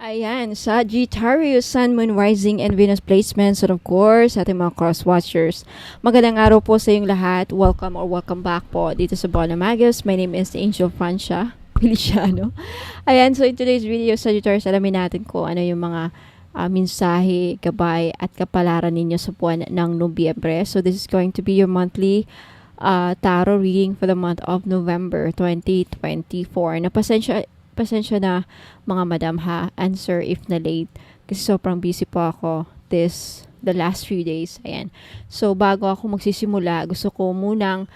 Ayan, Sagittarius, Sun, Moon, Rising, and Venus placements. And of course, ating mga cross-watchers. Magandang araw po sa inyong lahat. Welcome or welcome back po dito sa Bola Magus. My name is Angel Francia Feliciano. Ayan, so in today's video, Sagittarius, alamin natin kung ano yung mga mensahe, gabay, at kapalaran ninyo sa buwan ng Nobyembre. So this is going to be your monthly tarot reading for the month of November 2024. Pasensya na mga madam ha, answer if na late kasi sobrang busy po ako the last few days. Ayan. So bago ako magsisimula, gusto ko munang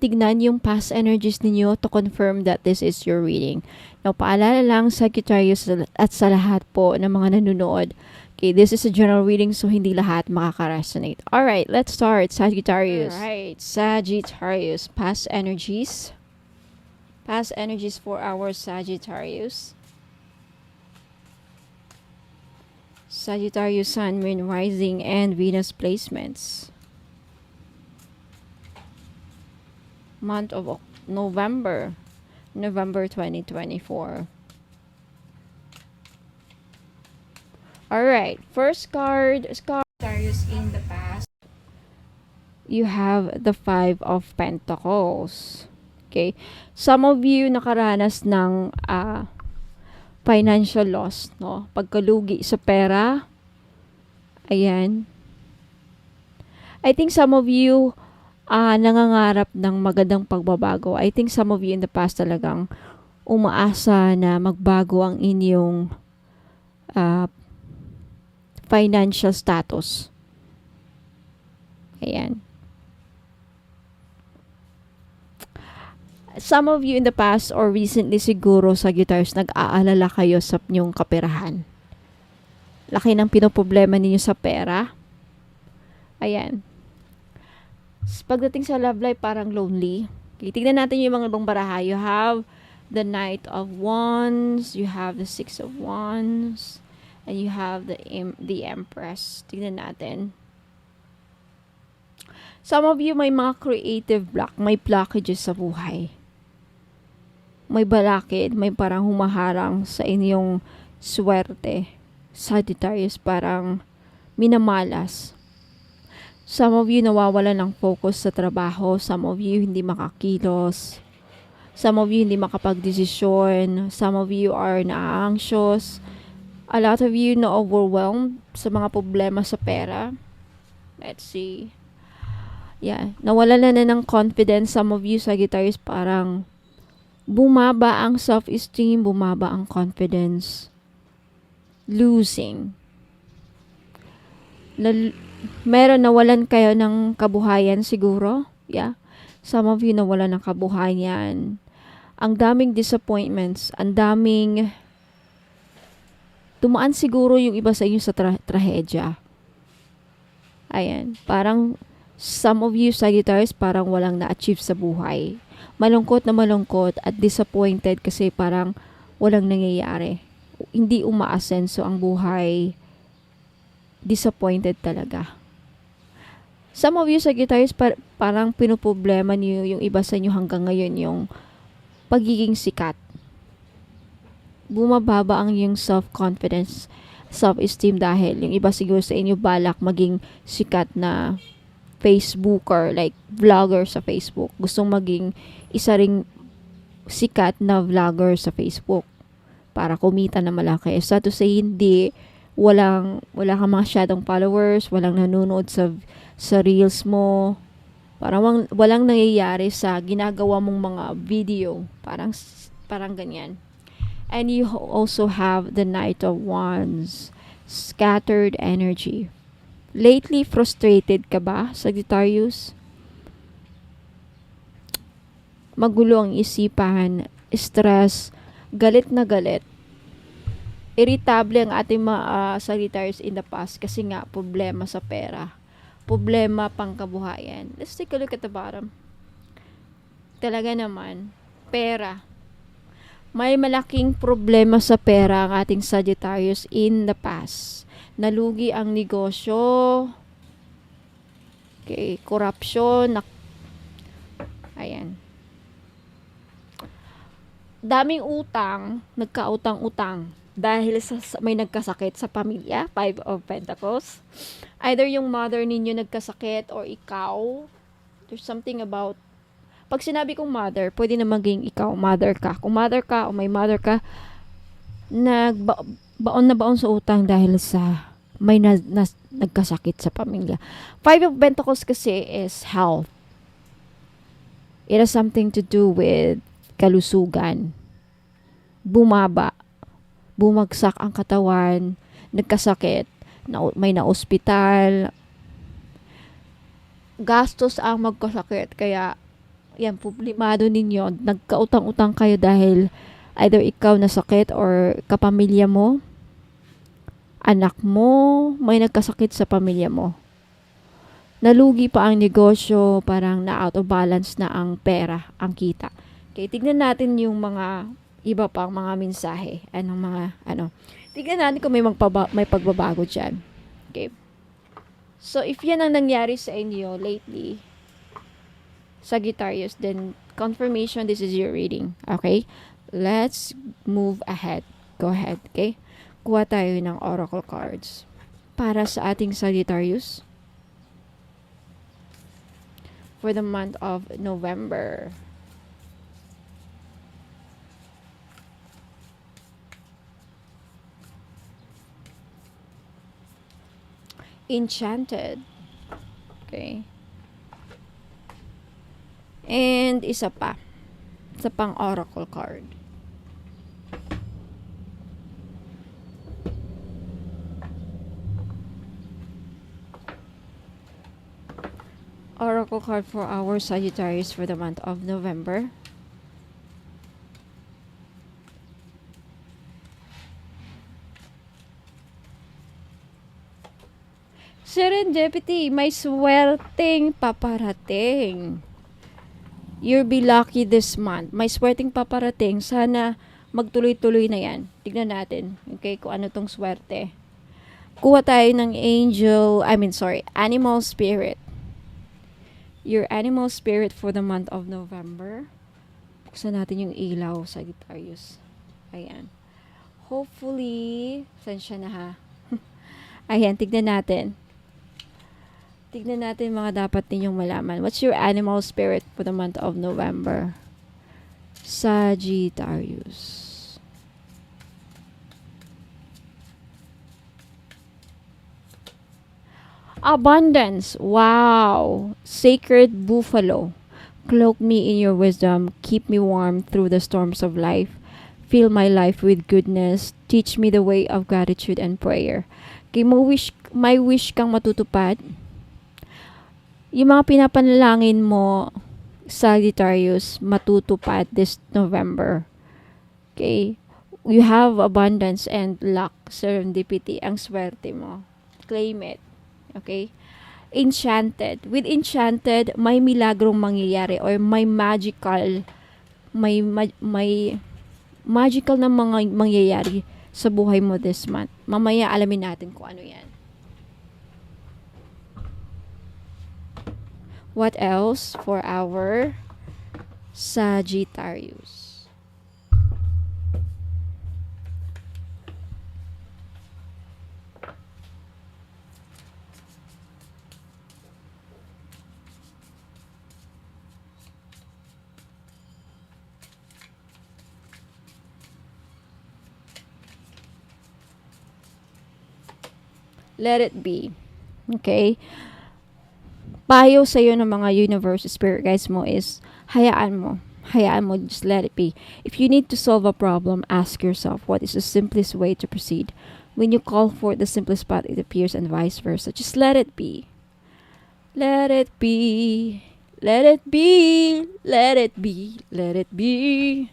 tignan yung past energies ninyo to confirm that this is your reading. Now, paalala lang Sagittarius at sa lahat po ng mga nanonood. Okay, this is a general reading so hindi lahat makaka-resonate. Alright, let's start. Sagittarius. Alright, Sagittarius, past energies. Past energies for our Sagittarius. Sagittarius, Sun, Moon, Rising, and Venus placements. Month of November 2024. Alright, first card, Sagittarius in the past. You have the Five of Pentacles. Okay, some of you nakaranas ng financial loss, no? Pagkalugi sa pera. Ayan. I think some of you nangangarap ng magandang pagbabago. I think some of you in the past talagang umaasa na magbago ang inyong financial status. Ayan. Some of you in the past or recently siguro, Sagittarius, nag-aalala kayo sa inyong kaperahan. Laki ng pinoproblema ninyo sa pera. Ayan. Pagdating sa love life, parang lonely. Okay, tignan natin yung mga ibang baraha. You have the Knight of Wands, you have the Six of Wands, and you have the Empress. Tignan natin. Some of you may mga creative block, may blockages sa buhay. May balakid, may parang humaharang sa inyong swerte. Sagittarius, parang minamalas. Some of you nawawalan ng focus sa trabaho. Some of you hindi makakilos. Some of you hindi makapagdesisyon. Some of you are na-anxious. A lot of you na-overwhelmed sa mga problema sa pera. Let's see. Yeah, nawalan na ng confidence. Some of you, Sagittarius, parang bumaba ang self-esteem, bumaba ang confidence. Losing. Meron nawalan kayo ng kabuhayan siguro. Yeah. Some of you nawalan ng kabuhayan. Ang daming disappointments, ang daming tumaan siguro yung iba sa inyo sa trahedya. Ayan, parang some of you, Sagittarius, parang walang na-achieve sa buhay. Malungkot at disappointed kasi parang walang nangyayari. Hindi umaasenso ang buhay. Disappointed talaga. Some of you, Sagittarius, parang pinoproblema niyo yung iba sa inyo hanggang ngayon yung pagiging sikat. Bumababa ang yung self-confidence, self-esteem dahil yung iba siguro sa inyo balak maging sikat na Facebooker, like vlogger sa Facebook. Gustong maging isa ring sikat na vlogger sa Facebook para kumita na malaki. So to say, wala kang masyadong followers, walang nanonood sa reels mo. Parang walang nangyayari sa ginagawa mong mga video. Parang ganyan. And you also have the Knight of Wands, scattered energy. Lately, frustrated ka ba, Sagittarius? Magulo ang isipan, stress, galit na galit. Irritable ang ating mga Sagittarius in the past kasi nga problema sa pera. Problema pang kabuhayan. Let's take a look at the bottom. Talaga naman, pera. May malaking problema sa pera ang ating Sagittarius in the past. Nalugi ang negosyo. Okay, corruption. Ayan. Daming utang, nagkautang-utang. dahil may nagkasakit sa pamilya, Five of Pentacles. Either yung mother ninyo nagkasakit or ikaw. There's something about, pag sinabi kong mother, pwede na maging ikaw, mother ka. Kung mother ka o may mother ka, baon na baon sa utang dahil sa may nagkasakit sa pamilya. Five of Pentacles kasi is health. It has something to do with kalusugan. Bumagsak ang katawan, nagkasakit, may na-ospital, gastos ang magkasakit. Kaya, yan, problemado ninyo, nagkautang-utang kayo dahil either ikaw nasakit or kapamilya mo, anak mo, may nagkasakit sa pamilya mo. Nalugi pa ang negosyo, parang na-out of balance na ang pera, ang kita. Okay, tignan natin yung mga iba pang mga mensahe. Tignan natin kung may pagbabago dyan. Okay. So, if yan ang nangyari sa inyo lately, Sagittarius, then confirmation, this is your reading. Okay? Let's move ahead. Go ahead, okay? Kuha tayo ng oracle cards para sa ating Sagittarius for the month of November. Enchanted. Okay. And isa pang oracle card. Oracle card for our Sagittarius for the month of November. Serendipity, may swerteng paparating. You'll be lucky this month. May swerteng paparating. Sana magtuloy-tuloy na yan. Tignan natin. Okay, kung ano tong swerte. Kuha tayo ng animal spirit. Your animal spirit for the month of November. Buksan natin yung ilaw, Sagittarius. Ayan. Hopefully, saan siya na ha? Ayan, tignan natin. Tignan natin mga dapat ninyong malaman. What's your animal spirit for the month of November? Sagittarius. Abundance. Wow. Sacred buffalo. Cloak me in your wisdom. Keep me warm through the storms of life. Fill my life with goodness. Teach me the way of gratitude and prayer. Okay, may wish kang matutupad. Yung mga pinapanalangin mo, Sagittarius, matutupad this November. Okay? You have abundance and luck, serendipity, ang swerte mo. Claim it. Okay? Enchanted. With enchanted, may milagrong mangyayari or may magical na mga mangyayari sa buhay mo this month. Mamaya alamin natin kung ano yan. What else for our Sagittarius? Let it be. Okay? Payo sa iyo ng mga universe spirit guides mo is hayaan mo, just let it be. If you need to solve a problem, ask yourself what is the simplest way to proceed. When you call for the simplest path, it appears, and vice versa. Just let it be. Let it be. Let it be. Let it be. Let it be.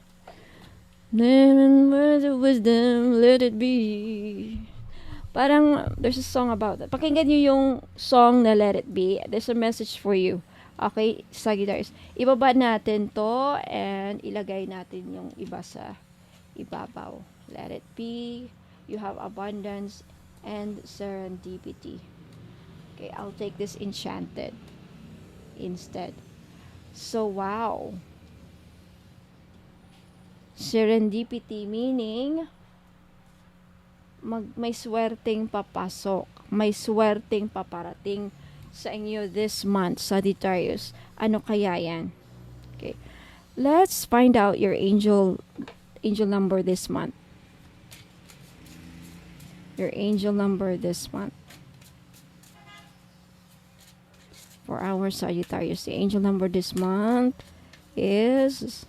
Then words of wisdom, let it be. Parang, there's a song about that. Pakinggan nyo yung song na Let It Be. There's a message for you. Okay, Sagittarius. Ibaba natin to and ilagay natin yung iba sa ibabaw. Let it be. You have abundance and serendipity. Okay, I'll take this enchanted instead. So, wow. Serendipity meaning may swerteng papasok, may swerteng paparating sa inyo this month, Sagittarius. Ano kaya yan? Okay. Let's find out your angel number this month. Your angel number this month. For our Sagittarius, the angel number this month is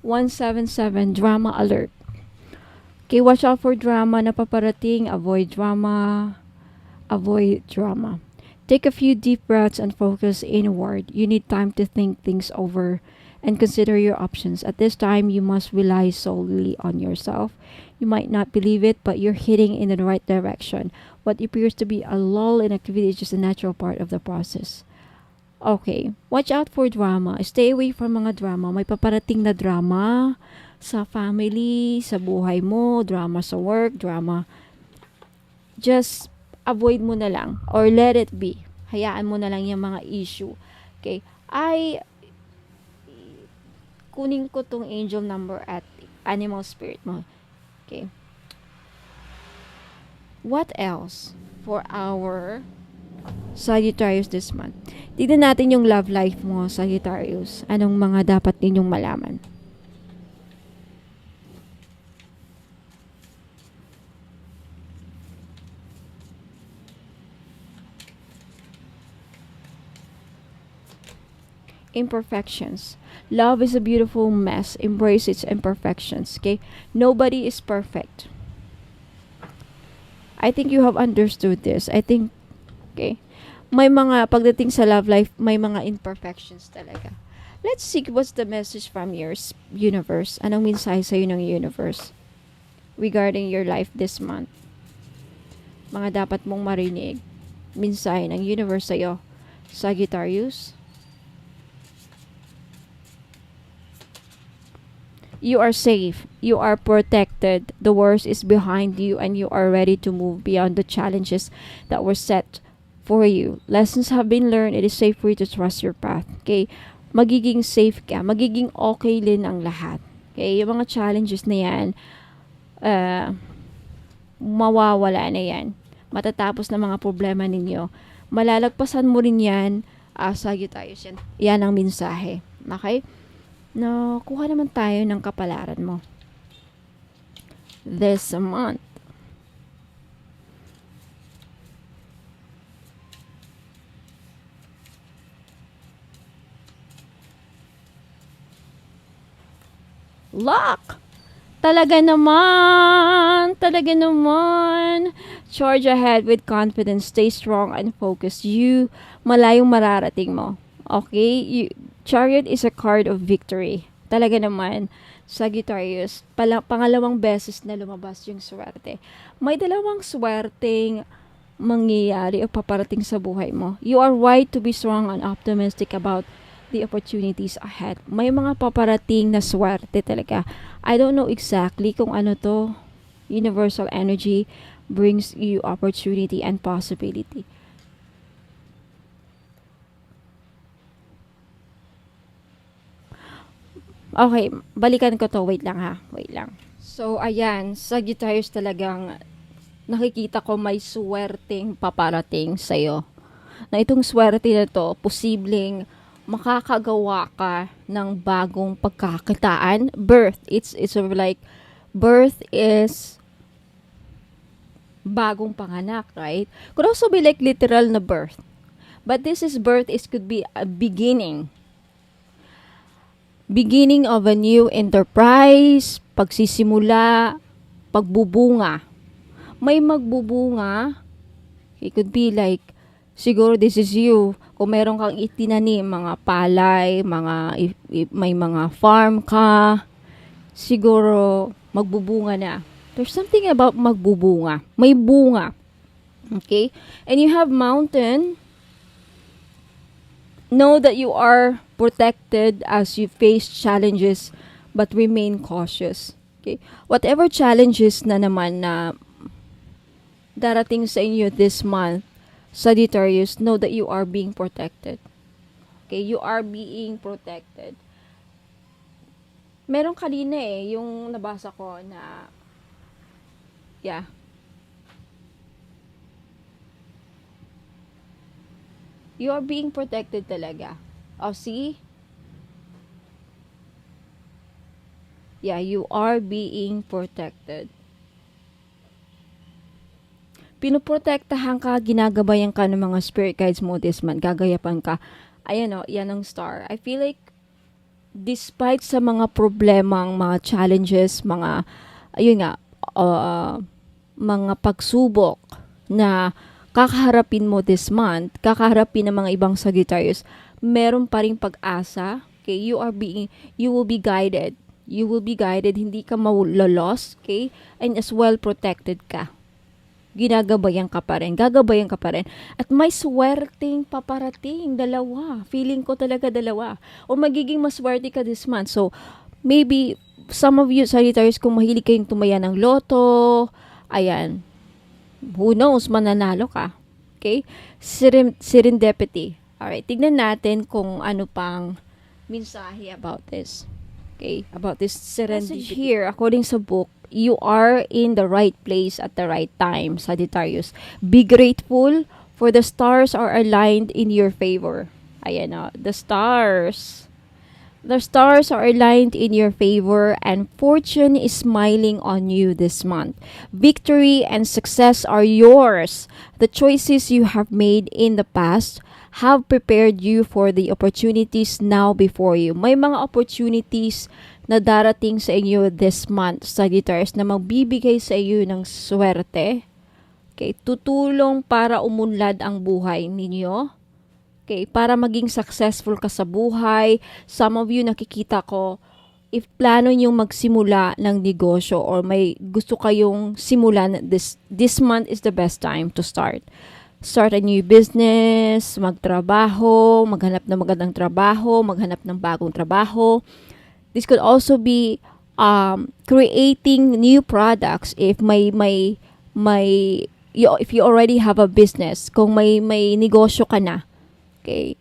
177. Drama alert. Okay, watch out for drama na paparating. Avoid drama. Avoid drama. Take a few deep breaths and focus inward. You need time to think things over and consider your options. At this time, you must rely solely on yourself. You might not believe it, but you're heading in the right direction. What appears to be a lull in activity is just a natural part of the process. Okay, watch out for drama. Stay away from mga drama. May paparating na drama sa family, sa buhay mo, drama sa work, drama. Just avoid mo na lang or let it be. Hayaan mo na lang yung mga issue. Okay, kunin ko tong angel number at animal spirit mo. Okay. What else for our Sagittarius this month? Tignan natin yung love life mo, Sagittarius. Anong mga dapat ninyong malaman? Imperfections. Love is a beautiful mess. Embrace its imperfections. Okay? Nobody is perfect. I think you have understood this. I think, okay, may mga, pagdating sa love life, may mga imperfections talaga. Let's see what's the message from your universe. Anong mensahe sa'yo ng universe regarding your life this month? Mga dapat mong marinig. Mensahe ng universe sa'yo, Sagittarius. You are safe. You are protected. The worst is behind you and you are ready to move beyond the challenges that were set for you. Lessons have been learned. It is safe for you to trust your path. Okay? Magiging safe ka. Magiging okay din ang lahat. Okay? Yung mga challenges na yan, mawawala na yan. Matatapos na mga problema ninyo. Malalagpasan mo rin yan. Sagittarius yan. Yan ang mensahe. Okay? No, kuha naman tayo ng kapalaran mo this month. Luck! Talaga naman! Talaga naman! Charge ahead with confidence. Stay strong and focused. Malayong mararating mo. Okay? Chariot is a card of victory. Talaga naman, Sagittarius, pangalawang beses na lumabas yung swerte. May dalawang swerteng mangyayari o paparating sa buhay mo. You are right to be strong and optimistic about the opportunities ahead. May mga paparating na swerte talaga. I don't know exactly kung ano to. Universal energy brings you opportunity and possibility. Okay, balikan ko to. Wait lang ha. Wait lang. So, ayan. Sagittarius talagang nakikita ko may swerteng paparating sa'yo. Na itong swerte na to, posibleng makakagawa ka ng bagong pagkakitaan. Birth. It's sort of like, birth is bagong panganak, right? Could also be like literal na birth. But this is birth could be a beginning. Beginning of a new enterprise, pagsisimula, pagbubunga. May magbubunga. It could be like, siguro this is you. Kung meron kang itinanim, mga palay, may mga farm ka, siguro magbubunga na. There's something about magbubunga. May bunga. Okay? And you have mountain. Know that you are protected as you face challenges but remain cautious. Okay? Whatever challenges na naman na darating sa inyo this month, Sagittarius, know that you are being protected. Okay? You are being protected. Meron kanina yung nabasa ko na, yeah, you are being protected talaga. Oh, see? Yeah, you are being protected. Pinoprotektahan ka, ginagabayan ka ng mga spirit guides mo this month, gagayapan ka. Ayan yan ang star. I feel like, despite sa mga problemang, mga challenges, mga, ayun nga, mga pagsubok na kakaharapin mo this month, kakaharapin ng mga ibang Sagittarius, meron pa ring pag-asa. Okay, you will be guided. You will be guided, hindi ka maulolos, okay? And as well protected ka. Ginagabayan ka pa rin, gagabayan ka pa rin. At may swerteng paparating, dalawa. Feeling ko talaga dalawa. O magiging maswerte ka this month. So, maybe, some of you, Sagittarius, kung mahilig kayong tumaya ng loto, ayan, who knows, mananalo ka. Okay? Serendipity. Alright, tignan natin kung ano pang mensahe about this. Okay, about this serendipity. Message here, according sa book, you are in the right place at the right time, Sagittarius. Be grateful for the stars are aligned in your favor. Ayan o, the stars. The stars are aligned in your favor and fortune is smiling on you this month. Victory and success are yours. The choices you have made in the past have prepared you for the opportunities now before you. May mga opportunities na darating sa inyo this month, Sagittarius, na magbibigay sa iyo ng swerte. Okay, tutulong para umunlad ang buhay ninyo. Okay, para maging successful ka sa buhay. Some of you nakikita ko, if plano nyo magsimula ng negosyo or may gusto kayong simulan, this month is the best time to start. Start a new business, magtrabaho, maghanap ng magandang trabaho, maghanap ng bagong trabaho. This could also be creating new products if if you already have a business, kung may negosyo ka na. Okay?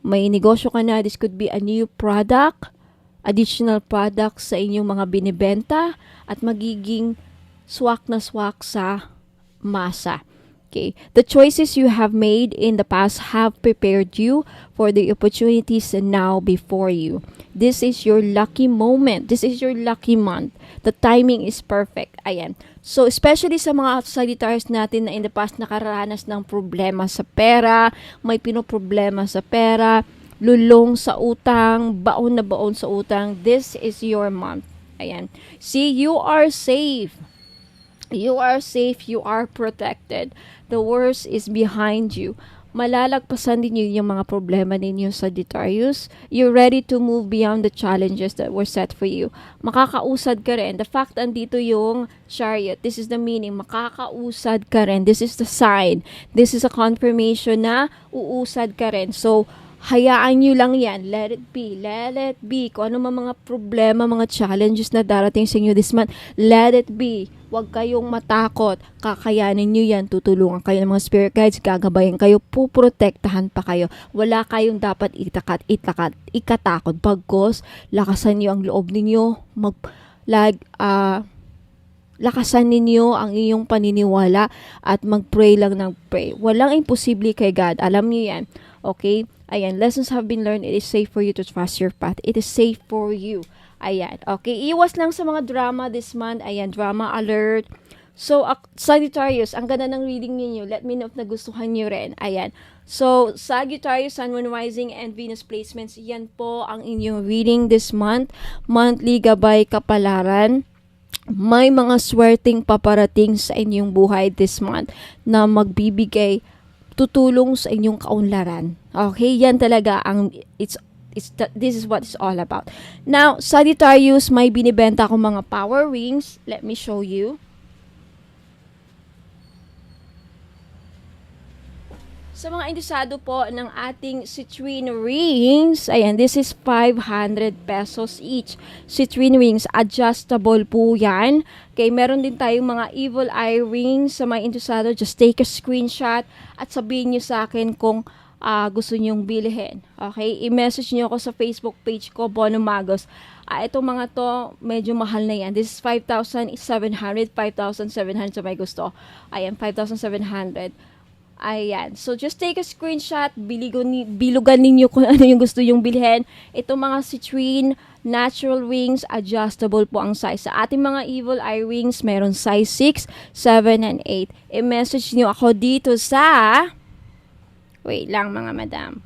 May negosyo ka na, this could be a new product, additional products sa inyong mga binibenta at magiging swak na swak sa masa. Okay. The choices you have made in the past have prepared you for the opportunities now before you. This is your lucky moment. This is your lucky month. The timing is perfect. Ayan. So, especially sa mga Sagittarius natin na in the past nakaranas ng problema sa pera, may pinoproblema sa pera, lulong sa utang, baon na baon sa utang, this is your month. Ayan. See, you are safe. You are safe, you are protected. The worst is behind you. Malalagpasan din yun yung mga problema ninyo, Sagittarius. You're ready to move beyond the challenges that were set for you. Makakausad ka rin. The fact andito yung Chariot, this is the meaning, makakausad ka rin. This is the sign. This is a confirmation na uusad ka rin. So, hayaan nyo lang yan. Let it be. Let it be. Kung ano mga problema, mga challenges na darating sa inyo this month, let it be. Huwag kayong matakot. Kakayanin nyo yan. Tutulungan kayo ng mga spirit guides. Gagabayan kayo. Puprotektahan pa kayo. Wala kayong dapat ikatakot. Pagkos, lakasan nyo ang loob ninyo. Lakasan ninyo ang iyong paniniwala at mag-pray lang ng pray. Walang imposible kay God. Alam niyo yan. Okay? Ayan, lessons have been learned. It is safe for you to trust your path. It is safe for you. Ayan, okay. Iwas lang sa mga drama this month. Ayan, drama alert. So, Sagittarius, ang ganda ng reading niyo. Let me know if nagustuhan niyo rin. Ayan. So, Sagittarius, Sun, Moon, Rising, and Venus placements. Yan po ang inyong reading this month. Monthly gabay kapalaran. May mga swerteng paparating sa inyong buhay this month na magbibigay tutulong sa inyong kaunlaran. Okay, yan talaga ang this is what it's all about. Now, Sagittarius, may binibenta akong mga power rings. Let me show you. Sa mga interesado po ng ating citrine rings, ayan, this is 500 pesos each. Citrine rings, adjustable po yan. Okay, meron din tayong mga evil eye rings. Sa mga interesado, just take a screenshot at sabihin nyo sa akin kung gusto nyong bilhin. Okay, i-message nyo ako sa Facebook page ko, Bono Magos. Itong mga to, medyo mahal na yan. This is 5,700, 5,700 sa may gusto. Ayan, 5,700. Ayan. So, just take a screenshot. Bilugan ninyo kung ano yung gusto yung bilhin. Ito mga citrine natural rings, adjustable po ang size. Sa ating mga evil eye rings, meron size 6, 7, and 8. I-message nyo ako dito sa... Wait lang mga madam.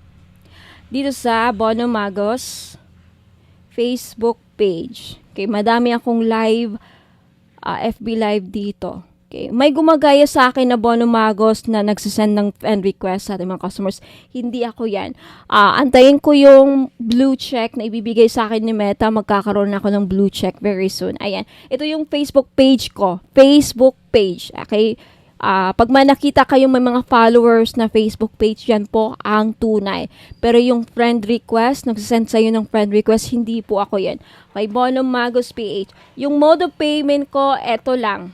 Dito sa Bono Magos Facebook page. Okay, madami akong live, FB live dito. Okay. May gumagaya sa akin na Bono Magos na nagsasend ng friend request sa ating mga customers. Hindi ako yan. Antayin ko yung blue check na ibibigay sa akin ni Meta. Magkakaroon ako ng blue check very soon. Ayan. Ito yung Facebook page ko. Facebook page. Okay. Pag may nakita kayong may mga followers na Facebook page, yan po ang tunay. Pero yung friend request, nagsasend sa'yo ng friend request, hindi po ako yan. May Bono Magos PH. Yung mode of payment ko, eto lang.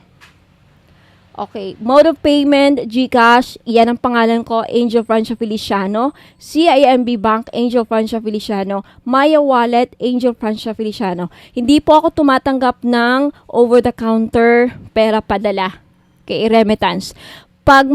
Okay, mode of payment, GCash, yan ang pangalan ko, Angel Francia Feliciano. CIMB Bank, Angel Francia Feliciano. Maya Wallet, Angel Francia Feliciano. Hindi po ako tumatanggap ng over-the-counter pera padala. Okay, remittance. Pag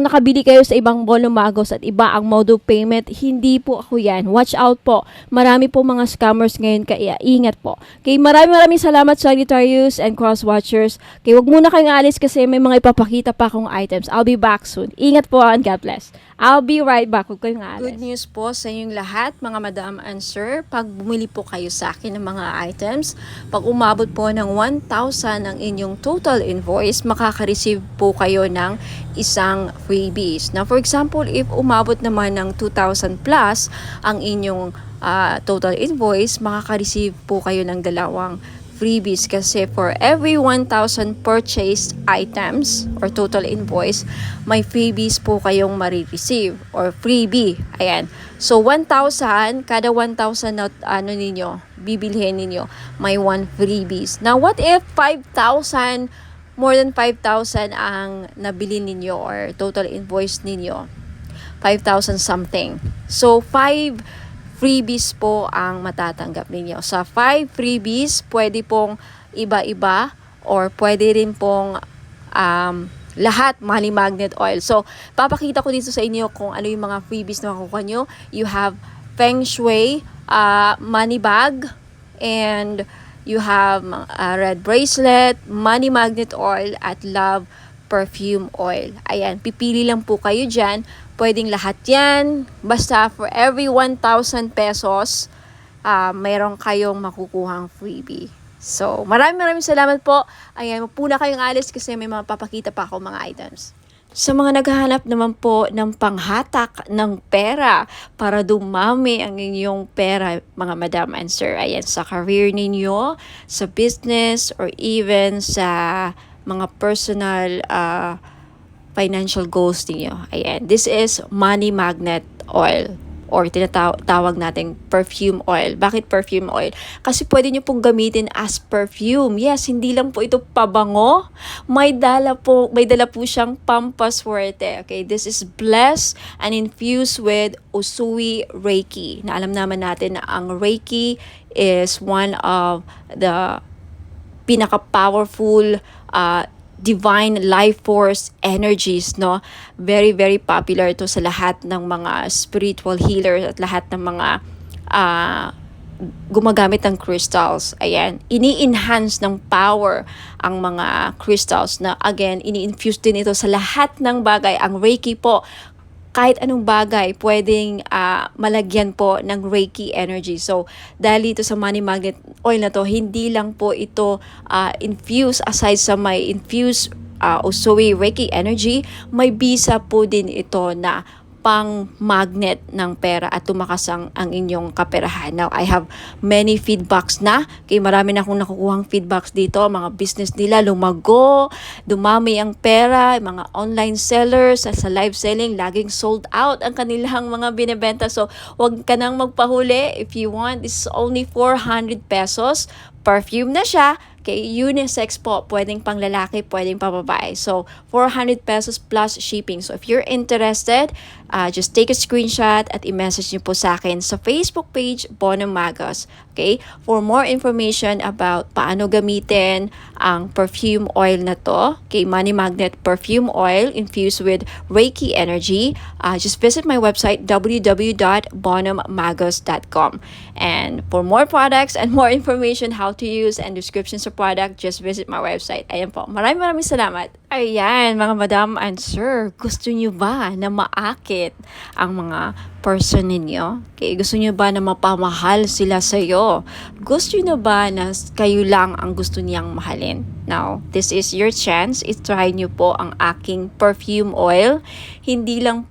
nakabili kayo sa ibang Bono Magos at iba ang mode of payment, hindi po ako yan. Watch out po. Marami po mga scammers ngayon, kaya ingat po. Okay, maraming salamat Sagittarius and Crosswatchers. Okay, wag muna kayong alis kasi may mga ipapakita pa akong items. I'll be back soon. Ingat po and God bless. I'll be right back. Huwag kayong alis. Good news po sa inyong lahat, mga madam and sir. Pag bumili po kayo sa akin ng mga items, pag umabot po ng 1,000 ang inyong total invoice, makaka-receive po kayo ng isang freebies. Now, for example, if umabot naman ng 2,000 plus ang inyong total invoice, makaka-receive po kayo ng dalawang freebies kasi for every 1,000 purchased items or total invoice, may freebies po kayong marireceive or freebie. Ayan. So, 1,000, kada 1,000 na bibilhin ninyo, may 1 freebies. Now, what if 5,000, more than 5,000 ang nabili ninyo or total invoice ninyo? 5,000 something. So, 5 freebies po ang matatanggap ninyo. Sa 5 freebies, pwede pong iba-iba or pwede rin pong lahat money magnet oil. So, papakita ko dito sa inyo kung ano yung mga freebies na makukuha nyo. You have Feng Shui money bag, and you have red bracelet, money magnet oil, at love perfume oil. Ayan, pipili lang po kayo dyan. Pwedeng lahat yan. Basta for every 1,000 pesos, mayroon kayong makukuhang freebie. So, maraming salamat po. Ayan, mapuna kayong alis kasi may mga papakita pa ako mga items. Sa mga naghahanap naman po ng panghatak ng pera para dumami ang inyong pera, mga madam and sir, ayan, sa career ninyo, sa business, or even sa mga personal financial goals niyo. Ayan, this is money magnet oil or tinatawag nating perfume oil. Bakit perfume oil? Kasi pwede nyo pong gamitin as perfume. Yes, hindi lang po ito pabango. May dala po siyang pampaswerte. Okay, this is blessed and infused with Usui Reiki. Na alam naman natin na ang Reiki is one of the pinaka-powerful divine life force energies, no? Very popular to sa lahat ng mga spiritual healers at lahat ng mga gumagamit ng crystals. Ayan, ini-enhance ng power ang mga crystals na again, ini-infuse din ito sa lahat ng bagay. Ang Reiki po, kahit anong bagay, pwedeng malagyan po ng Reiki energy. So, dahil dito sa money magnet oil na to, hindi lang po ito infused, aside sa may infused Usui Reiki energy, may bisa po din ito na pang magnet ng pera at tumakas ang inyong kaperahan. Now, I have many feedbacks na. Kaya marami na akong nakukuhang feedbacks dito. Mga business nila lumago, dumami ang pera, mga online sellers sa live selling, laging sold out ang kanilang mga binebenta. So, wag ka nang magpahuli. If you want, this is only 400 pesos. Perfume na siya. Okay, unisex po, pwedeng pang lalaki, pwedeng pang babae. So, 400 pesos plus shipping. So, if you're interested, just take a screenshot at i-message nyo po sa akin sa Facebook page, Bono Magos. Okay? For more information about paano gamitin ang perfume oil na to, okay, Money Magnet Perfume Oil infused with Reiki energy, just visit my website, www.bonommagos.com. And for more products and more information how to use and descriptions of product, just visit my website. Ayan po. Maraming salamat. Ayan, mga madam and sir, gusto nyo ba na maakit ang mga person ninyo? Okay, gusto nyo ba na mapamahal sila sa'yo? Gusto nyo ba na kayo lang ang gusto niyang mahalin? Now, this is your chance. I-try nyo po ang aking perfume oil. Hindi lang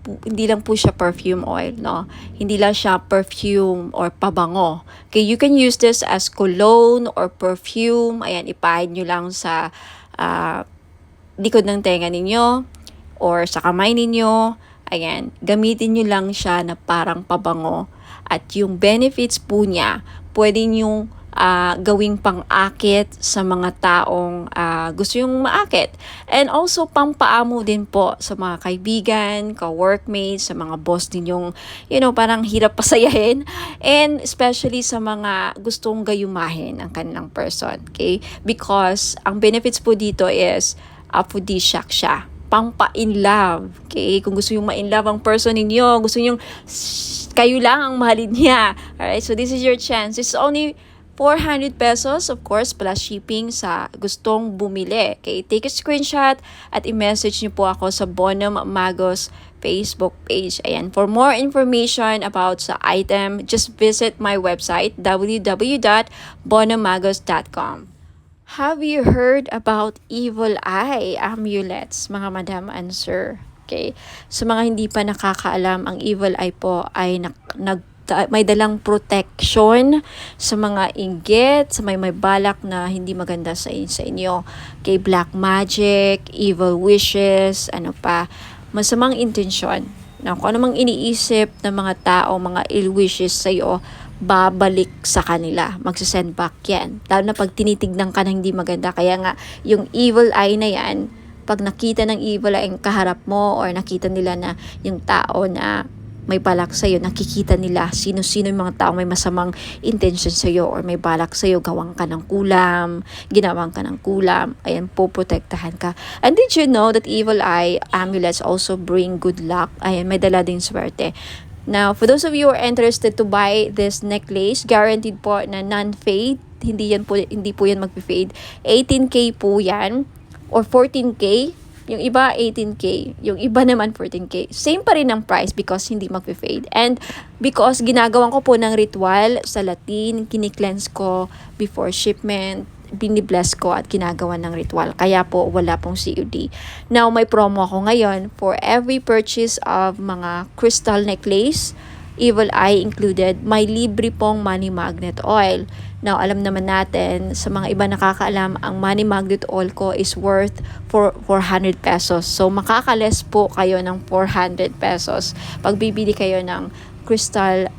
po siya perfume oil, no? Hindi lang siya perfume or pabango. Okay, you can use this as cologne or perfume. Ayan, ipahid nyo lang sa likod ng tenga ninyo or sa kamay ninyo. Ayan, gamitin nyo lang siya na parang pabango. At yung benefits po niya, pwede nyo gawing pang-akit sa mga taong gusto yung maakit. And also, pampaamo din po sa mga kaibigan, ka-workmates, sa mga boss ninyong, parang hirap pasayahin. And especially sa mga gustong gayumahin ang kanilang person. Okay? Because ang benefits po dito is aphrodisiac siya. Pampa-in love. Okay? Kung gusto yung ma-in love ang person ninyo, gusto yung kayo lang ang mahalin niya. Alright? So this is your chance. It's only 400 pesos, of course, plus shipping sa gustong bumili. Okay? Take a screenshot at i-message niyo po ako sa Bono Magos Facebook page. Ayan. For more information about sa item, just visit my website, www.bonomagos.com. Have you heard about evil eye amulets, mga madam and sir? Okay. Sa mga hindi pa nakakaalam, ang evil eye po ay may dalang protection sa mga inggit, sa may balak na hindi maganda sa inyo. Okay, black magic, evil wishes, masamang intensyon. Now, kung anumang iniisip ng mga tao, mga ill wishes sa'yo, babalik sa kanila. Magsasend back yan. Lalo na pag tinitignan ka na hindi maganda. Kaya nga, yung evil eye na yan, pag nakita ng evil eye ang kaharap mo or nakita nila na yung tao na may balak sa'yo, nakikita nila sino-sino yung mga tao may masamang intention sa'yo or may balak sa'yo, ginawang ka ng kulam, ayan, poprotektahan ka. And did you know that evil eye amulets also bring good luck? Ayan, may dala din swerte. Now, for those of you who are interested to buy this necklace, guaranteed po na non-fade, hindi po yan mag-fade. 18K po yan or 14K. Yung iba 18K, yung iba naman 14K. Same pa rin ang price because hindi mag-fade. And because ginagawan ko po ng ritual sa Latin, kini-cleanse ko before shipment, binibless ko at ginagawa ng ritual. Kaya po wala pong COD. Now may promo ako ngayon for every purchase of mga crystal necklace, evil eye included, may libre pong money magnet oil. Now, alam naman natin, sa mga iba nakakaalam, ang money magnet oil ko is worth 400 pesos. So, makakales po kayo ng 400 pesos pag bibili kayo ng crystal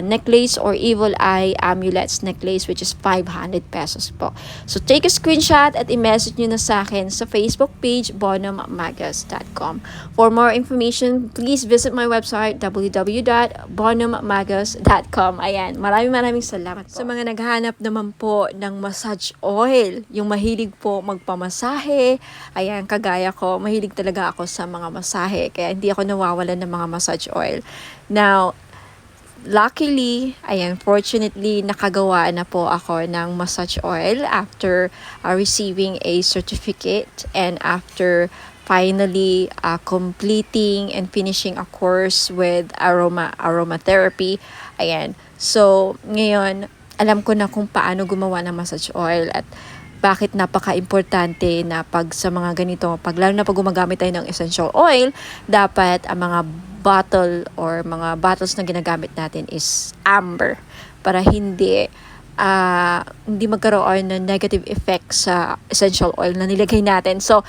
necklace or evil eye amulets necklace, which is 500 pesos po. So, take a screenshot at i-message nyo na sa akin sa Facebook page, bonommagos.com. For more information, please visit my website, www.bonommagos.com. Ayan, maraming salamat po. Sa mga naghahanap naman po ng massage oil, yung mahilig po magpamasahe, ayan, kagaya ko, mahilig talaga ako sa mga masahe, kaya hindi ako nawawalan ng mga massage oil. Now, luckily, fortunately, nakagawa na po ako ng massage oil after receiving a certificate and after finally completing and finishing a course with aromatherapy. Ayan. So, ngayon, alam ko na kung paano gumawa ng massage oil at bakit napaka-importante na pag sa mga ganito, lalo na pag gumagamit tayo ng essential oil, dapat ang mga bottle or mga bottles na ginagamit natin is amber para hindi magkaroon ng negative effect sa essential oil na nilagay natin. So,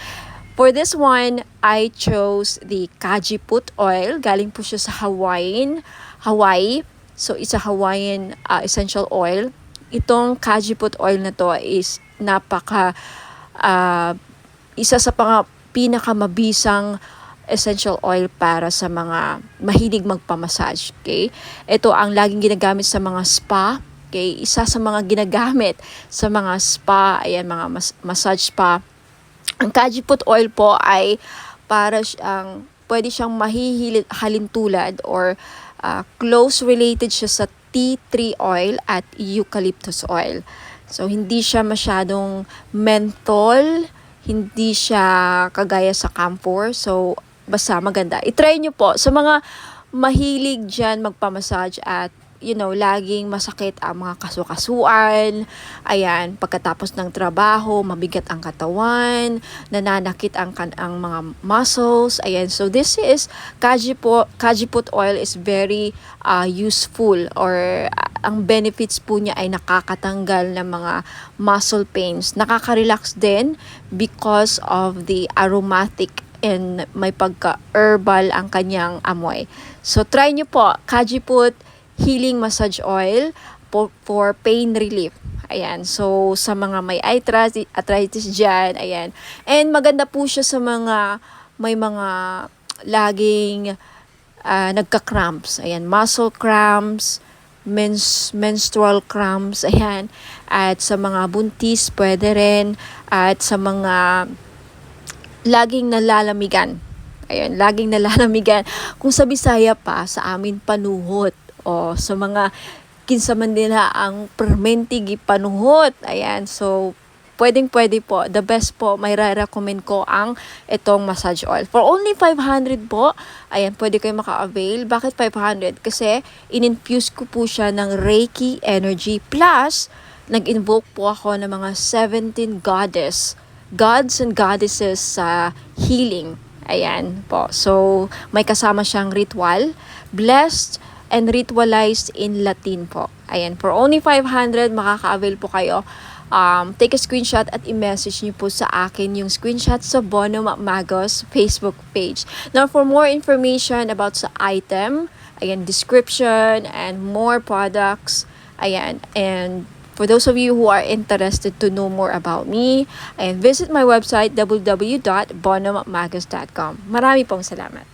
for this one, I chose the Kajiput oil. Galing po siya sa Hawaii. So, it's a Hawaiian essential oil. Itong Kajiput oil na to is isa sa pinakamabisang essential oil para sa mga mahilig magpa-massage. Okay? Ito ang laging ginagamit sa mga spa. Okay? Isa sa mga ginagamit sa mga spa, ayan, mga massage spa. Ang Kajiput oil po ay para siyang, pwede siyang halintulad or close related siya sa tea tree oil at eucalyptus oil. So, hindi siya masyadong menthol, hindi siya kagaya sa camphor. So, basta maganda. I-try nyo po. Sa mga mahilig dyan magpamassage at laging masakit ang mga kasukasuan, ayan, pagkatapos ng trabaho, mabigat ang katawan, nananakit ang mga muscles, ayan. So this is Kajiput oil is very useful, or ang benefits po niya ay nakakatanggal ng mga muscle pains. Nakaka-relax din because of the aromatic and may pagka-herbal ang kanyang amoy. So try nyo po, Kajiput Healing Massage Oil for pain relief. Ayan. So, sa mga may arthritis dyan, ayan. And maganda po siya sa mga may mga laging nagka-cramps. Ayan. Muscle cramps, menstrual cramps, ayan. At sa mga buntis, pwede rin. At sa mga laging nalalamigan. Ayan, laging nalalamigan. Kung sa Bisaya pa, sa amin panuhot. O sa mga kinsa man nila ang permentigi panuhot. Ayan, so pwede po. The best po, may recommend ko ang itong massage oil. For only 500 po, ayan, pwede kayo maka-avail. Bakit 500? Kasi in-infuse ko po siya ng Reiki energy. Plus, nag-invoke po ako ng mga 17 gods and goddesses sa healing. Ayan po. So, may kasama siyang ritual. Blessed and ritualized in Latin po. Ayan, for only 500, makaka-avail po kayo. Take a screenshot at i-message niyo po sa akin yung screenshot sa Bono Magos Facebook page. Now, for more information about sa item, ayan, description, and more products, ayan, and for those of you who are interested to know more about me, ayan, visit my website, www.bonomagos.com. Marami pong salamat.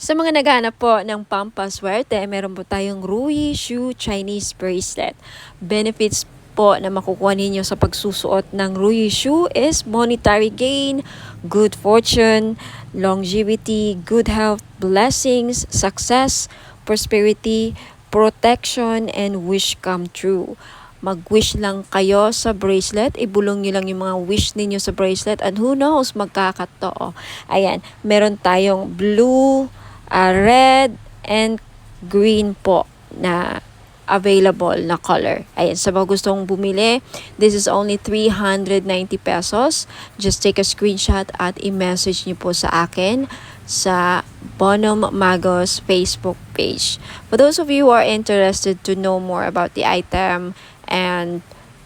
Sa mga naghahanap po ng pampaswerte, meron po tayong Ruyi Shoe Chinese Bracelet. Benefits po na makukuha ninyo sa pagsusuot ng Ruyi Shoe is monetary gain, good fortune, longevity, good health, blessings, success, prosperity, protection, and wish come true. Mag-wish lang kayo sa bracelet, ibulong nyo lang yung mga wish ninyo sa bracelet, and who knows, magkakatotoo. Ayan, meron tayong blue, red, and green po na available na color. Ayan, sa mga gustong bumili, this is only 390 pesos. Just take a screenshot at i-message niyo po sa akin sa Bonom Magos Facebook page. For those of you who are interested to know more about the item and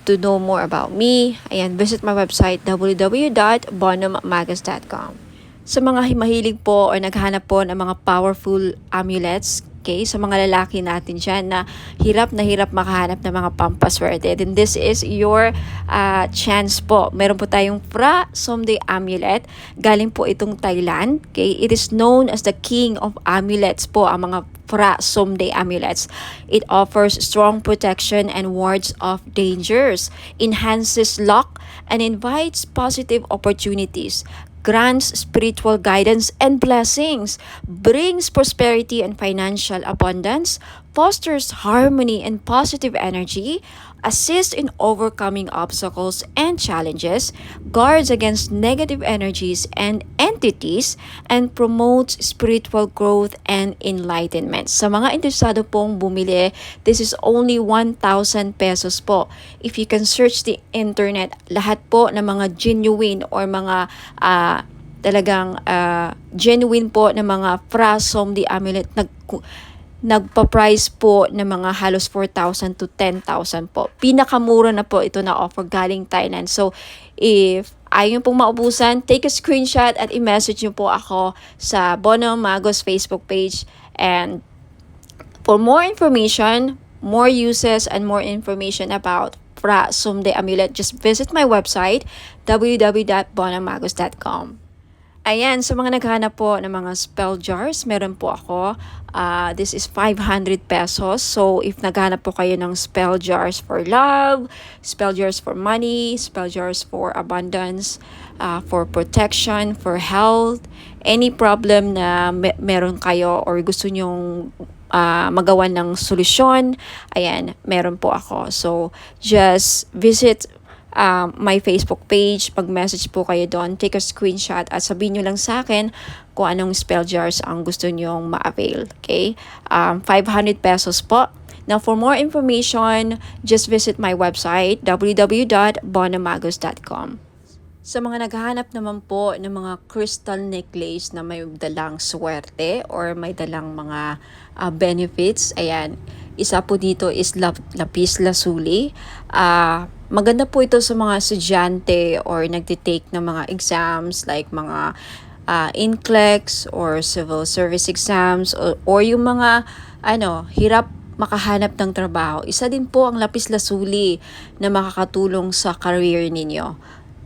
to know more about me, ayan, visit my website www.bonommagos.com. Sa mga mahilig po or naghanap po ng mga powerful amulets, okay, sa mga lalaki natin dyan na hirap makahanap ng mga pampaswerte, then this is your chance po. Meron po tayong Phra Somday Amulet. Galing po itong Thailand. Okay? It is known as the king of amulets po, ang mga Phra Somday Amulets. It offers strong protection and wards off dangers, enhances luck, and invites positive opportunities, grants spiritual guidance and blessings, brings prosperity and financial abundance, fosters harmony and positive energy, assists in overcoming obstacles and challenges, guards against negative energies and entities, and promotes spiritual growth and enlightenment. Sa mga interesado pong bumili, this is only 1,000 pesos po. If you can search the internet, lahat po ng mga genuine or mga talagang genuine po na mga Phra Somday Amulet nagpa-price po ng mga halos 4,000 to 10,000 po. Pinakamura na po ito na offer galing Thailand. So, if ayaw pong maubusan, take a screenshot at i-message nyo po ako sa Bono Magos Facebook page. And for more information, more uses, and more information about Phra Somday Amulet, just visit my website, www.bonomagos.com. Ayan, sa mga naghahanap po ng mga spell jars, meron po ako. This is 500 pesos. So, if naghahanap po kayo ng spell jars for love, spell jars for money, spell jars for abundance, for protection, for health, any problem na meron kayo or gusto nyong magawa ng solusyon, ayan, meron po ako. So, just visit my Facebook page, pag-message po kayo doon, take a screenshot at sabihin nyo lang sa akin kung anong spell jars ang gusto nyong ma-avail. Okay? 500 pesos po. Now, for more information, just visit my website, www.bonamagos.com. Sa mga naghahanap naman po ng mga crystal necklace na may dalang swerte or may dalang mga benefits, ayan, isa po dito is lapis lazuli. Maganda po ito sa mga estudyante or nagtitake ng mga exams like mga NCLEX or civil service exams or yung mga hirap makahanap ng trabaho. Isa din po ang lapis lazuli na makakatulong sa career ninyo.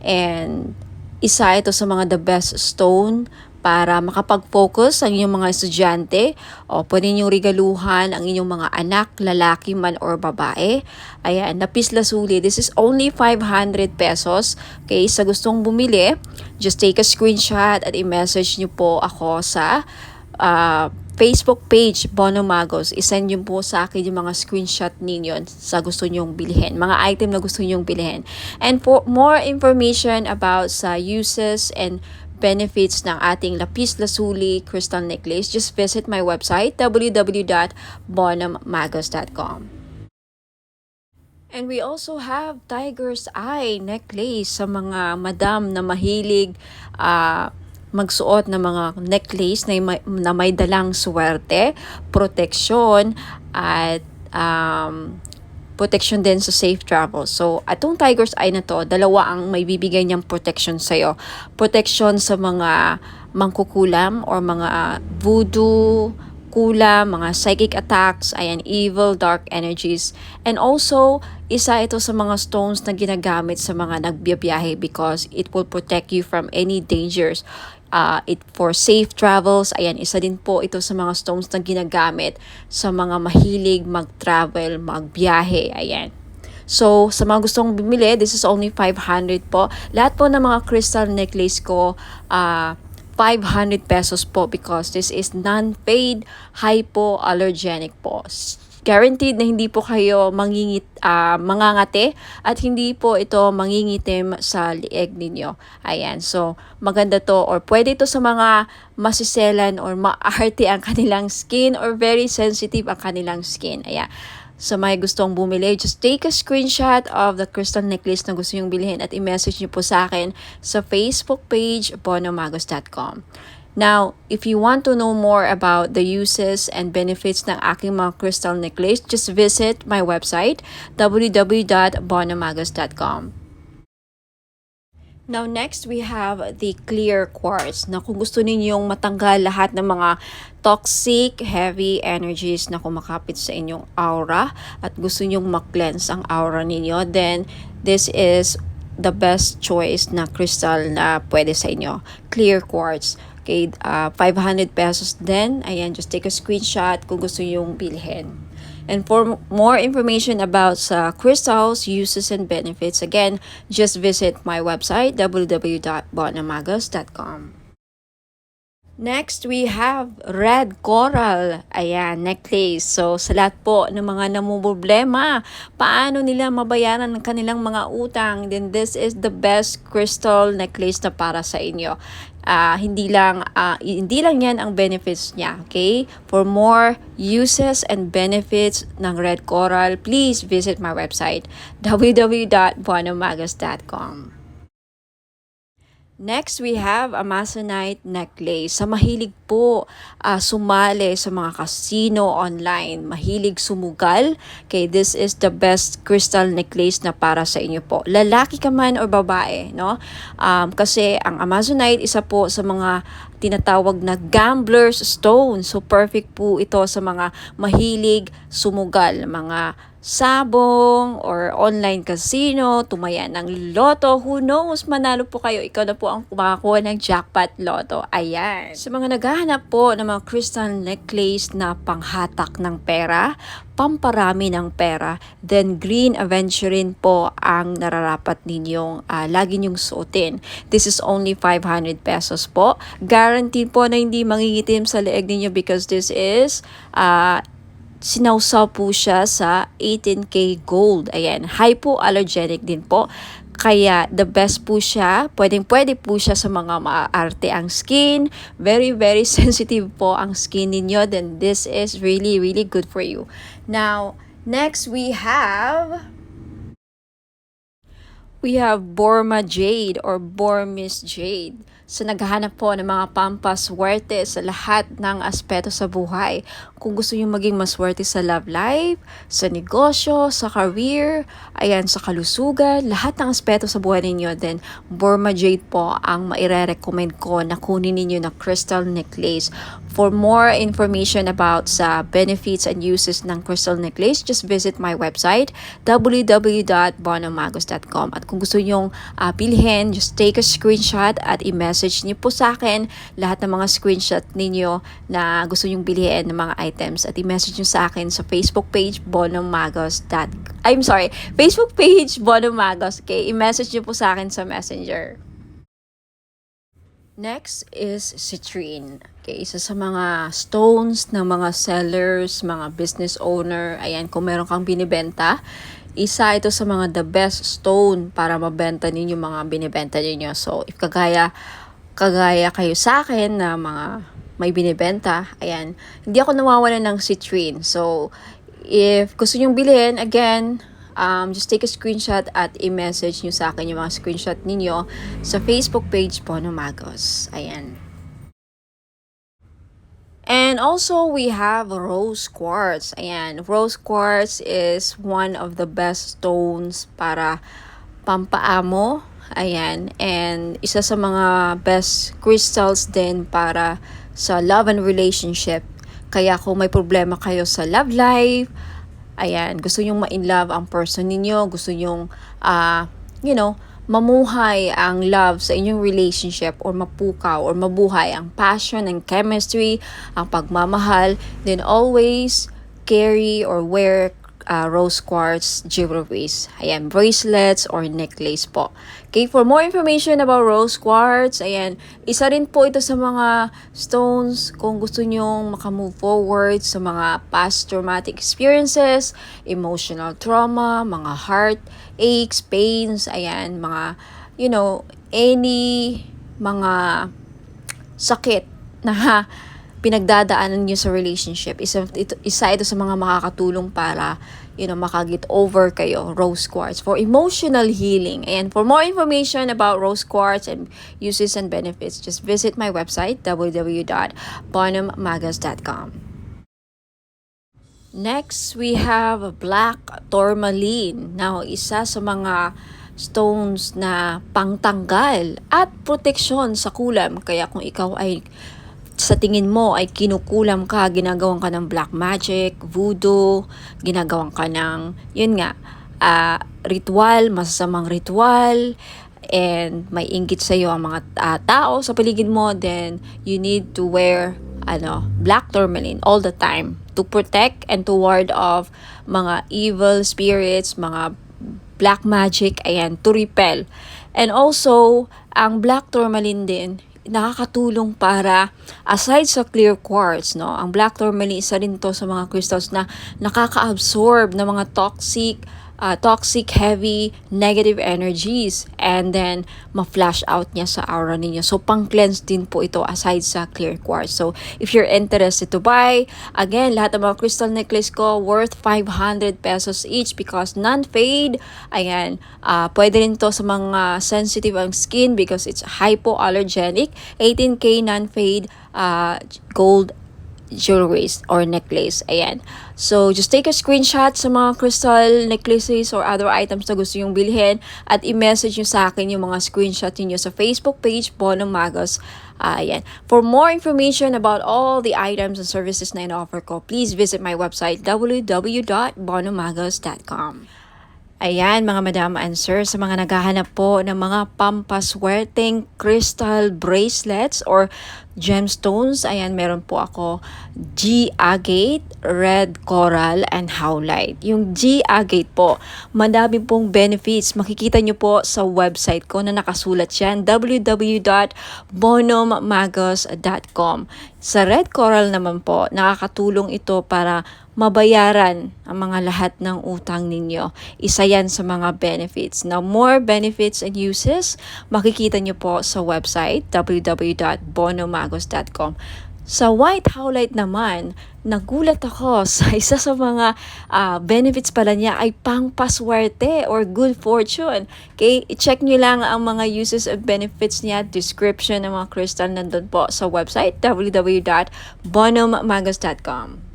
And isa ito sa mga the best stone para makapag-focus ang inyong mga estudyante o pwede niyong regaluhan ang inyong mga anak, lalaki man or babae. Ayan, lapis lazuli. This is only 500 pesos. Okay, sa gustong bumili, just take a screenshot at i-message niyo po ako sa Facebook page, Bono Magos. I-send nyo po sa akin yung mga screenshot ninyo sa gusto nyong bilhin. Mga item na gusto nyong bilhin. And for more information about sa uses and benefits ng ating lapis lazuli crystal necklace, just visit my website, www.bonamagos.com. And we also have tiger's eye necklace sa mga madam na mahilig magsuot ng mga necklace na may dalang swerte, proteksyon, at protection din sa safe travel. So, atong tiger's eye na to, dalawa ang may bibigay niyang protection sa'yo. Protection sa mga mangkukulam or mga voodoo, kulam, mga psychic attacks, ayan, evil, dark energies. And also, isa ito sa mga stones na ginagamit sa mga nagbiyabiyahe because it will protect you from any dangers. For safe travels, ayan, isa din po ito sa mga stones na ginagamit sa mga mahilig mag-travel, magbiyahe, ayan. So, sa mga gustong bumili, this is only 500 po. Lahat po ng mga crystal necklace ko, 500 pesos po because this is non-paid, hypoallergenic po. Guaranteed na hindi po kayo mangangate at hindi po ito mangingitim sa lieg ninyo. Ayan, so maganda to or pwede ito sa mga masiselan or maarte ang kanilang skin or very sensitive ang kanilang skin. Ayan. So may gustong bumili, just take a screenshot of the crystal necklace na gusto nyong bilhin at i-message nyo po sa akin sa Facebook page, bonomagos.com. Now, if you want to know more about the uses and benefits ng aking mga crystal necklace, just visit my website, www.bonomagos.com. Now, next, we have the clear quartz. Na kung gusto ninyong matanggal lahat ng mga toxic, heavy energies na kumakapit sa inyong aura at gusto nyong mag-cleanse ang aura ninyo, then this is the best choice na crystal na pwede sa inyo. Clear quartz. Okay, 500 pesos din. Ayan, just take a screenshot kung gusto yung bilhin. And for more information about crystals, uses, and benefits, again, just visit my website, www.bonamagos.com. Next, we have red coral. Ayan, necklace. So, sa lahat po ng mga namumroblema, paano nila mabayaran ang kanilang mga utang, then this is the best crystal necklace na para sa inyo. Hindi lang yan ang benefits niya, okay? For more uses and benefits ng red coral, please visit my website, www.bonamagos.com. Next, we have Amazonite necklace. Sa mahilig po sumali sa mga casino online, mahilig sumugal, okay, this is the best crystal necklace na para sa inyo po. Lalaki ka man o babae, no? Kasi ang Amazonite, isa po sa mga tinatawag na gambler's stone. So perfect po ito sa mga mahilig sumugal, mga sabong or online casino, tumaya ng loto, who knows, manalo po kayo, ikaw na po ang kumakakuha ng jackpot loto. Ayan. Sa mga naghahanap po ng mga crystal necklace na panghatak ng pera, pamparami ng pera, then green aventurine po ang nararapat ninyong lagi nyong suotin. This is only 500 pesos po. Guaranteed po na hindi mangingitim sa leeg ninyo because this is sinawsaw po siya sa 18K gold. Ayan, hypoallergenic din po. Kaya the best po siya, pwede po siya sa mga maarte ang skin. Very, very sensitive po ang skin ninyo. Then this is really, really good for you. Now, next we have Borma Jade or Burmese Jade. So naghahanap po ng mga pampaswerte sa lahat ng aspeto sa buhay. Kung gusto nyo maging maswerte sa love life, sa negosyo, sa career, ayan, sa kalusugan, lahat ng aspeto sa buhay ninyo, then Burma Jade po ang maire-recommend ko na kunin ninyo na crystal necklace. For more information about sa benefits and uses ng crystal necklace, just visit my website www.bonomagos.com. At kung gusto nyong bilhin, just take a screenshot at i-message niyo po sa akin lahat ng mga screenshot ninyo na gusto nyong bilhin ng mga items at i-message niyo sa akin sa Facebook page Facebook page Bonomagos. Okay, i-message niyo po sa akin sa Messenger. Next is citrine. Okay, isa sa mga stones ng mga sellers, mga business owner. Ayan, kung meron kang binibenta, isa ito sa mga the best stone para mabenta ninyo mga binibenta ninyo. So, if kagaya kayo sa akin na mga may binibenta, ayan, hindi ako nawawalan ng citrine. So, if gusto nyong bilhin, again, just take a screenshot at i-message nyo sa akin yung mga screenshot ninyo sa Facebook page Bonomagos. Ayan. And also, we have rose quartz. Ayan, rose quartz is one of the best stones para pampaamo. Ayan, and isa sa mga best crystals din para sa love and relationship. Kaya kung may problema kayo sa love life, ayan, gusto nyong ma-in-love ang person ninyo, gusto nyong, mamuhay ang love sa inyong relationship or mapukaw or mabuhay ang passion and chemistry, ang pagmamahal, then always carry or wear rose quartz jewelries. Ayan, bracelets or necklace po. Okay, for more information about rose quartz, ayan, isa rin po ito sa mga stones kung gusto nyong makamove forward sa mga past traumatic experiences, emotional trauma, mga heart aches, pains, ayan, mga, any mga sakit na pinagdadaanan nyo sa relationship. Isa ito sa mga makakatulong para, makagit over kayo, rose quartz, for emotional healing. And for more information about rose quartz and uses and benefits, just visit my website, www.bonomagos.com. Next, we have black tourmaline. Now, isa sa mga stones na pangtanggal at proteksyon sa kulam. Kaya kung ikaw ay sa tingin mo ay kinukulam ka, ginagawan ka ng black magic, voodoo, ginagawan ka ng, ritual, masasamang ritual, and may inggit sa'yo ang mga tao sa paligid mo, then you need to wear black tourmaline all the time to protect and to ward off mga evil spirits, mga black magic, ayan, to repel. And also, ang black tourmaline din, nakakatulong para, aside sa clear quartz, ang black tourmaline, isa rin to sa mga crystals na nakaka-absorb ng mga toxic, heavy, negative energies, and then ma-flash out niya sa aura ninyo. So, pang-cleanse din po ito aside sa clear quartz. So, if you're interested to buy, again, lahat ng mga crystal necklace ko worth 500 pesos each because non-fade. Ayan, pwede rin to sa mga sensitive ang skin because it's hypoallergenic. 18K non-fade gold jewelries or necklace. Ayan. So, just take a screenshot sa mga crystal necklaces or other items na gusto nyong bilhin at i-message nyo sa akin yung mga screenshot niyo sa Facebook page, Bono Magos. Ayan. For more information about all the items and services na in-offer ko, please visit my website, www.bonomagos.com. Ayan, mga madam and sir, sa mga naghahanap po ng mga pampaswerteng crystal bracelets or gemstones, ayan, meron po ako G-agate, red coral, and howlite. Yung G-agate po, madami pong benefits. Makikita nyo po sa website ko na nakasulat yan, www.bonommagos.com. Sa red coral naman po, nakakatulong ito para mabayaran ang mga lahat ng utang ninyo. Isa yan sa mga benefits. Now, more benefits and uses, makikita nyo po sa website, www.bonomagos.com. Sa white howlite naman, nagulat ako sa isa sa mga benefits pala niya ay pangpaswerte or good fortune. Okay, i-check nyo lang ang mga uses and benefits niya, description ng mga crystal nandun po sa website, www.bonommagos.com.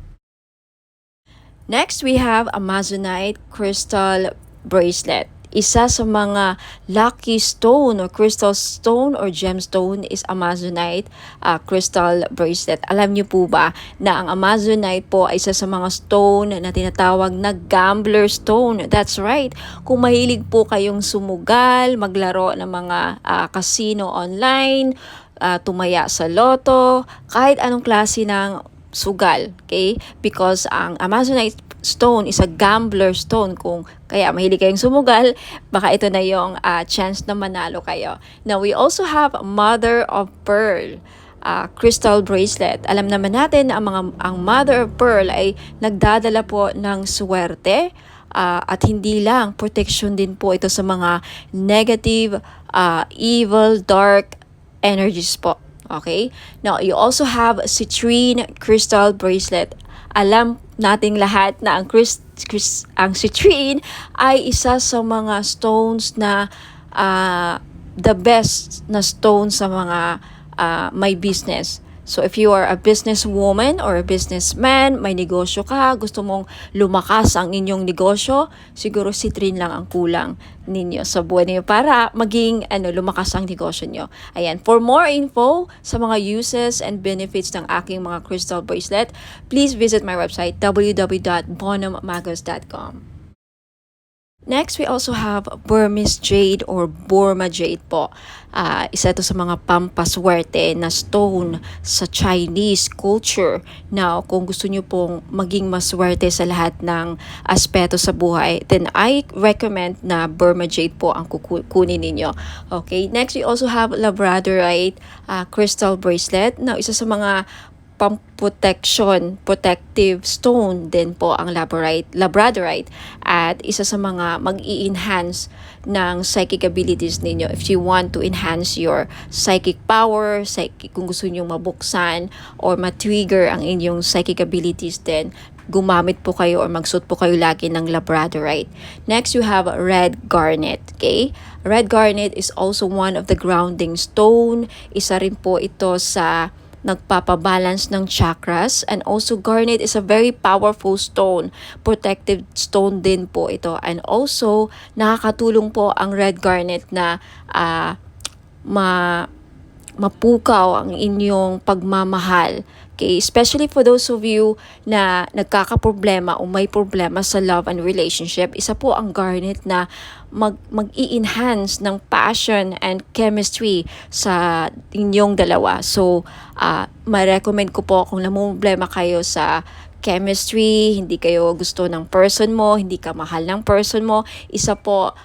Next, we have Amazonite crystal bracelet. Isa sa mga lucky stone or crystal stone or gemstone is Amazonite crystal bracelet. Alam niyo po ba na ang Amazonite po ay isa sa mga stone na tinatawag na gambler stone? That's right. Kung mahilig po kayong sumugal, maglaro ng mga casino online, tumaya sa loto, kahit anong klase ng sugal, okay? Because ang Amazonite stone is a gambler stone. Kung kaya mahilig kayong sumugal, baka ito na yung chance na manalo kayo. Now, we also have mother of pearl crystal bracelet. Alam naman natin na ang mother of pearl ay nagdadala po ng swerte at hindi lang, protection din po ito sa mga negative, evil, dark energies po. Okay? Now, you also have citrine crystal bracelet. Alam nating lahat na ang citrine ay isa sa mga stones na the best na stone sa mga may business. So if you are a businesswoman or a businessman, may negosyo ka, gusto mong lumakas ang inyong negosyo, siguro citrine lang ang kulang ninyo sa buhay niyo para maging lumakas ang negosyo niyo. Ayan, for more info sa mga uses and benefits ng aking mga crystal bracelet, please visit my website www.bonommagos.com. Next, we also have Burmese jade or Burma jade po. Isa ito sa mga pampaswerte na stone sa Chinese culture. Now, kung gusto nyo pong maging maswerte sa lahat ng aspeto sa buhay, then I recommend na Burma jade po ang kukunin ninyo. Okay, next we also have Labradorite crystal bracelet. Now, isa sa mga protective stone din po ang Labradorite at isa sa mga mag-i-enhance ng psychic abilities ninyo. If you want to enhance your psychic power, kung gusto niyo mabuksan or ma-trigger ang inyong psychic abilities, then gumamit po kayo or magsuot po kayo lagi ng Labradorite. Next, you have red garnet. Okay? Red garnet is also one of the grounding stone. Isa rin po ito sa nagpapabalance ng chakras, and also garnet is a very powerful stone, protective stone din po ito, and also nakakatulong po ang red garnet na mapukaw ang inyong pagmamahal. Okay, especially for those of you na nagkakaproblema o may problema sa love and relationship, isa po ang garnet na mag-i-enhance ng passion and chemistry sa inyong dalawa. So, ma-recommend ko po kung namumblema kayo sa chemistry, hindi kayo gusto ng person mo, hindi ka mahal ng person mo, isa po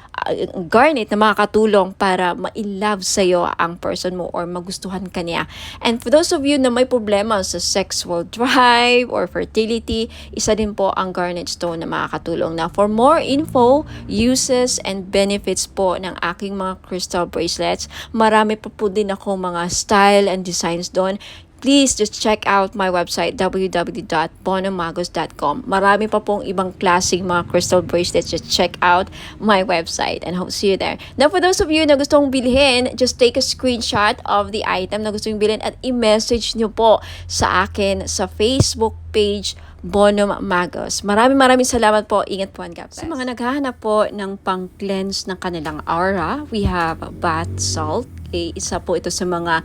garnet na makakatulong para ma-in-love sa'yo ang person mo or magustuhan ka niya. And for those of you na may problema sa sexual drive or fertility, isa din po ang garnet stone na makakatulong. Now, for more info, uses, and benefits po ng aking mga crystal bracelets, marami pa po din ako mga style and designs doon. please just check out my website www.bonomagos.com. Marami pa pong ibang klaseng mga crystal bracelets. Just check out my website and hope to see you there. Now, for those of you na gustong bilhin, just take a screenshot of the item na gusto nyo bilhin at i-message nyo po sa akin sa Facebook page Bono Magos. Maraming salamat po. Ingat po and God bless. Sa mga naghahanap po ng pang-cleanse ng kanilang aura, we have bath salt. Okay, isa po ito sa mga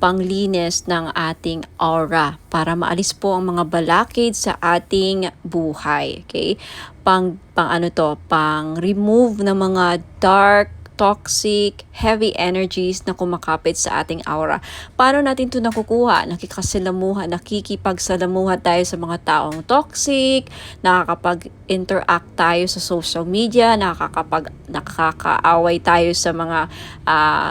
panglinis ng ating aura para maalis po ang mga balakid sa ating buhay. Okay? Pang remove ng mga dark, toxic, heavy energies na kumakapit sa ating aura. Paano natin ito nakukuha? Nakikipagsalamuha tayo sa mga taong toxic, nakakapag-interact tayo sa social media, nakakaaway tayo sa mga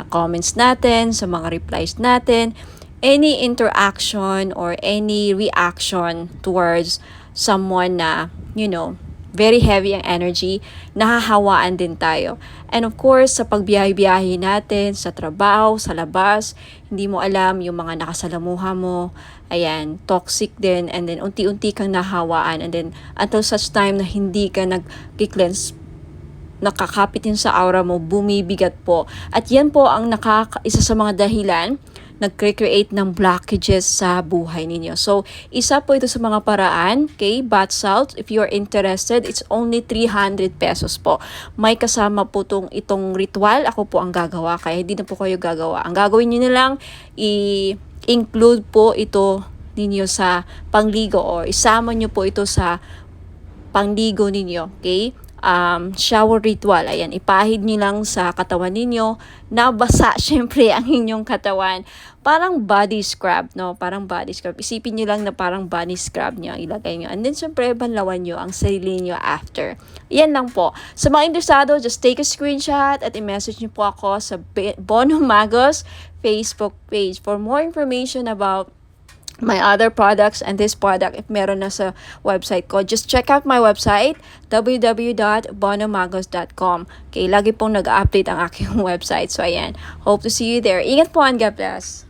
comments natin, sa mga replies natin. Any interaction or any reaction towards someone na, very heavy ang energy, nahahawaan din tayo. And of course, sa pagbiyahe-biyahe natin, sa trabaho, sa labas, hindi mo alam yung mga nakasalamuha mo, ayan, toxic din, and then unti-unti kang nahawaan, and then until such time na hindi ka nag-cleanse, nakakapit yun sa aura mo, bumibigat po. At yan po ang isa sa mga dahilan nag-create ng blockages sa buhay ninyo. So, isa po ito sa mga paraan, okay? Bath salt, if you are interested, it's only 300 pesos po. May kasama po itong ritual. Ako po ang gagawa, kaya hindi na po kayo gagawa. Ang gagawin nyo na lang, i-include po ito ninyo sa pangligo or isama nyo po ito sa pangligo ninyo, okay? Shower ritual. Ayan, ipahid nyo lang sa katawan ninyo. Nabasa, syempre, ang inyong katawan. Parang body scrub, no? Parang body scrub. Isipin nyo lang na parang body scrub nyo. Ilagay nyo. And then, syempre, banlawan nyo ang sarili nyo after. Yan lang po. Sa mga interesado, just take a screenshot at i-message nyo po ako sa Bono Magos Facebook page for more information about my other products and this product. If meron na sa website ko, just check out my website www.bonomagos.com. Okay, lagi pong nag-update ang aking website. So ayan, hope to see you there. Ingat po and God bless.